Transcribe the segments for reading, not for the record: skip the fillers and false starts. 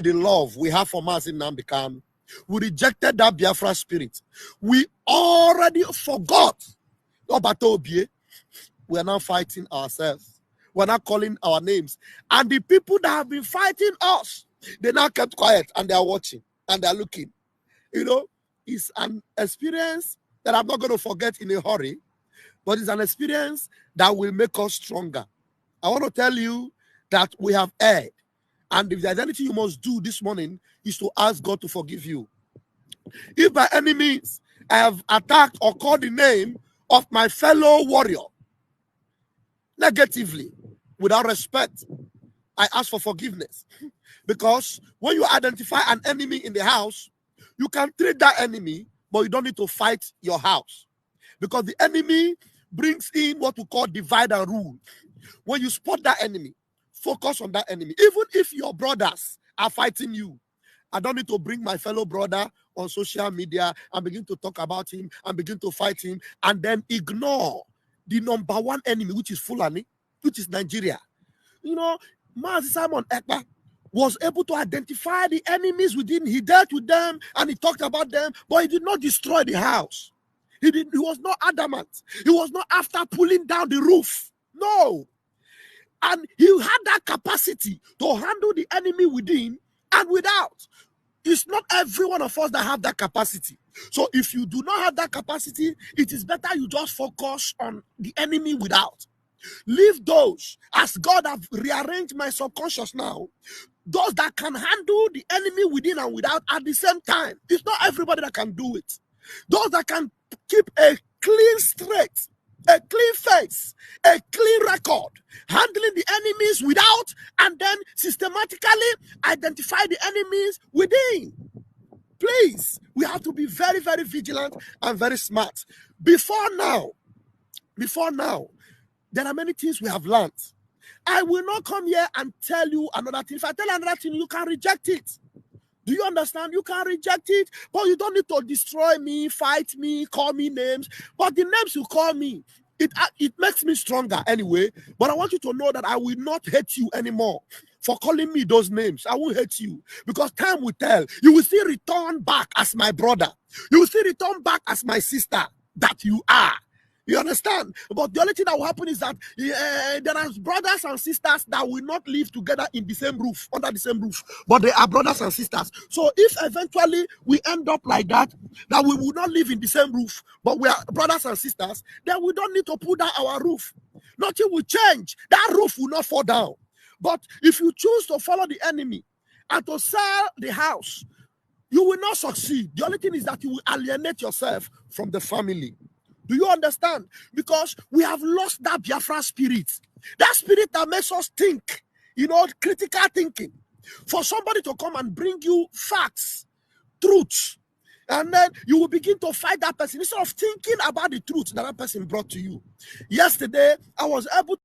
the love we have for Mazi Nnamdi Kanu. We rejected that Biafra spirit. We already forgot about Obie. We are now fighting ourselves. We're not calling our names. And the people that have been fighting us, they now kept quiet and they are watching and they are looking. You know, it's an experience that I'm not going to forget in a hurry, but it's an experience that will make us stronger. I want to tell you that we have erred. And if there's anything you must do this morning is to ask God to forgive you. If by any means I have attacked or called the name of my fellow warrior negatively, without respect, I ask for forgiveness. Because when you identify an enemy in the house, you can treat that enemy, but you don't need to fight your house. Because the enemy brings in what we call divide and rule. When you spot that enemy, focus on that enemy. Even if your brothers are fighting you, I don't need to bring my fellow brother on social media and begin to talk about him and begin to fight him and then ignore the number one enemy, which is Fulani, which is Nigeria. You know, Mazi Simon Ekpa was able to identify the enemies within. He dealt with them and he talked about them, but he did not destroy the house. He was not adamant. He was not after pulling down the roof. No. And he had that capacity to handle the enemy within and without. It's not every one of us that have that capacity. So if you do not have that capacity, it is better you just focus on the enemy without. Leave those, as God have rearranged my subconscious now, those that can handle the enemy within and without at the same time. It's not everybody that can do it. Those that can keep a clean straight, a clean face, a clean record, handling the enemies without, and then systematically identify the enemies within. Please, we have to be very, very vigilant and very smart. Before now, there are many things we have learned. I will not come here and tell you another thing. If I tell you another thing, you can reject it. Do you understand? You can reject it, but you don't need to destroy me, fight me, call me names. But the names you call me, it makes me stronger anyway. But I want you to know that I will not hate you anymore for calling me those names. I won't hate you because time will tell. You will still return back as my brother. You will still return back as my sister that you are. You understand? But the only thing that will happen is that there are brothers and sisters that will not live together in the same roof, under the same roof, but they are brothers and sisters. So if eventually we end up like that we will not live in the same roof, but we are brothers and sisters, then we don't need to pull down our roof. Nothing will change. That roof will not fall down. But if you choose to follow the enemy and to sell the house, you will not succeed. The only thing is that you will alienate yourself from the family. Do you understand? Because we have lost that Biafra spirit. That spirit that makes us think, critical thinking. For somebody to come and bring you facts, truths, and then you will begin to fight that person instead of thinking about the truth that person brought to you. Yesterday, I was able to...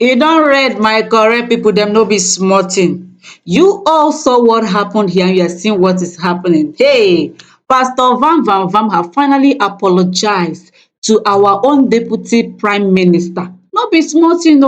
You don't read, my correct people, them no be smarting. You all saw what happened here and you are seeing what is happening. Hey, Pastor Vam Vam Vam have finally apologized to our own deputy prime minister. No be smarting,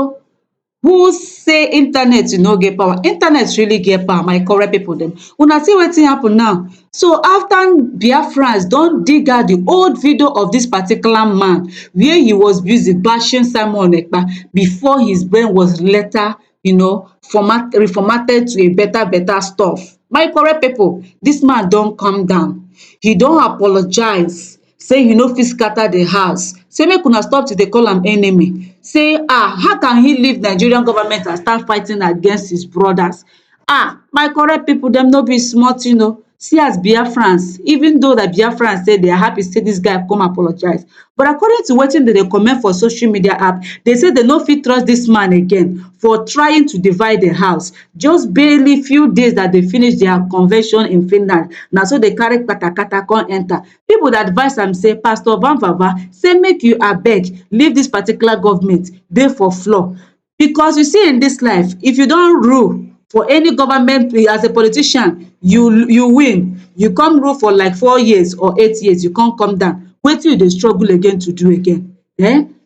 who say internet get power. Internet really get power, my correct people dem. Una see wetin happen now. So after Biafrans don dig out the old video of this particular man where he was busy bashing Simon Ekpa before his brain was later reformatted to a better stuff. My correct people, this man don calm down. He don apologize, say he no fit scatter the house, say make una stop to dey call am enemy, say how can he leave Nigerian government and start fighting against his brothers. My correct people, dem no be small thing oo. See as Biafrans, even though that Biafrans say they are happy say this guy come apologize, but according to wetin dem dey comment for social media app, they say they no fit trust this man again for trying to divide the house. Just barely few days that they finish their convention in Finland, na so they carry katakata come enter. People that advise am say, Pastor Vam Vam Vam say make you abeg leave this particular government dey for floor, because you see in this life, if you don rule for any government as a politician, you win, you come rule for like 4 years or 8 years, you come down, wetin you dey struggle again to do again?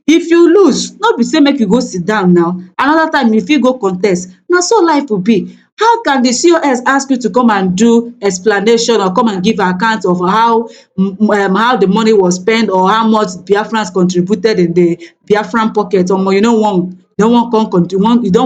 If you lose, no be say make you go sit down now, another time you fit go contest. Na so life will be. How can the COS ask you to come and do explanation or come and give account of how the money was spent or how much Biafrans contributed in the Biafran pocket? Omo, you don't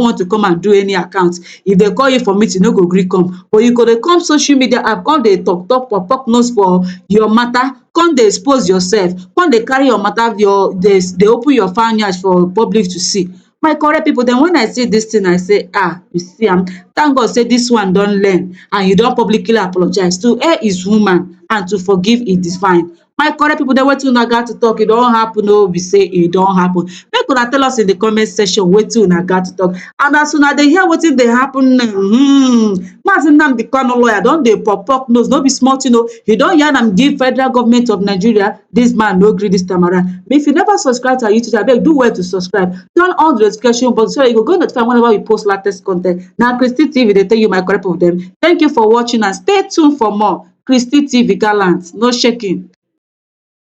want to come and do any account. If they call you for meeting, you no go gree come. But you go dey come social media app, come dey talk pop nose for your matter, come dey expose yourself, come dey carry your matter, dey open your farm for public to see. My correct pipu, den when I see dis thing, I say, you see am, thank God say dis one don learn and you don publicly apologize. To err is human and to forgive is divine. My correct pipu, den wetin una gat to talk? E don happen oo, be say e don happen. Make una tell us in the comment section wetin una gat to talk. And as una dey hear wetin dey happen now, Mazi Nnamdi Kanu lawyer don dey pop nose, no be small thing oo. He don yarn am give federal government of Nigeria. Dis man no gree dis time around. But if you never subscribe to our YouTube channel, abeg do well to subscribe. Turn on the notification button so that you go get notified whenever we post latest con ten t. Na Christy TV dey tell you, my correct of dem. Thank you for watching and stay tuned for more. Christy TV gallant, no shaking.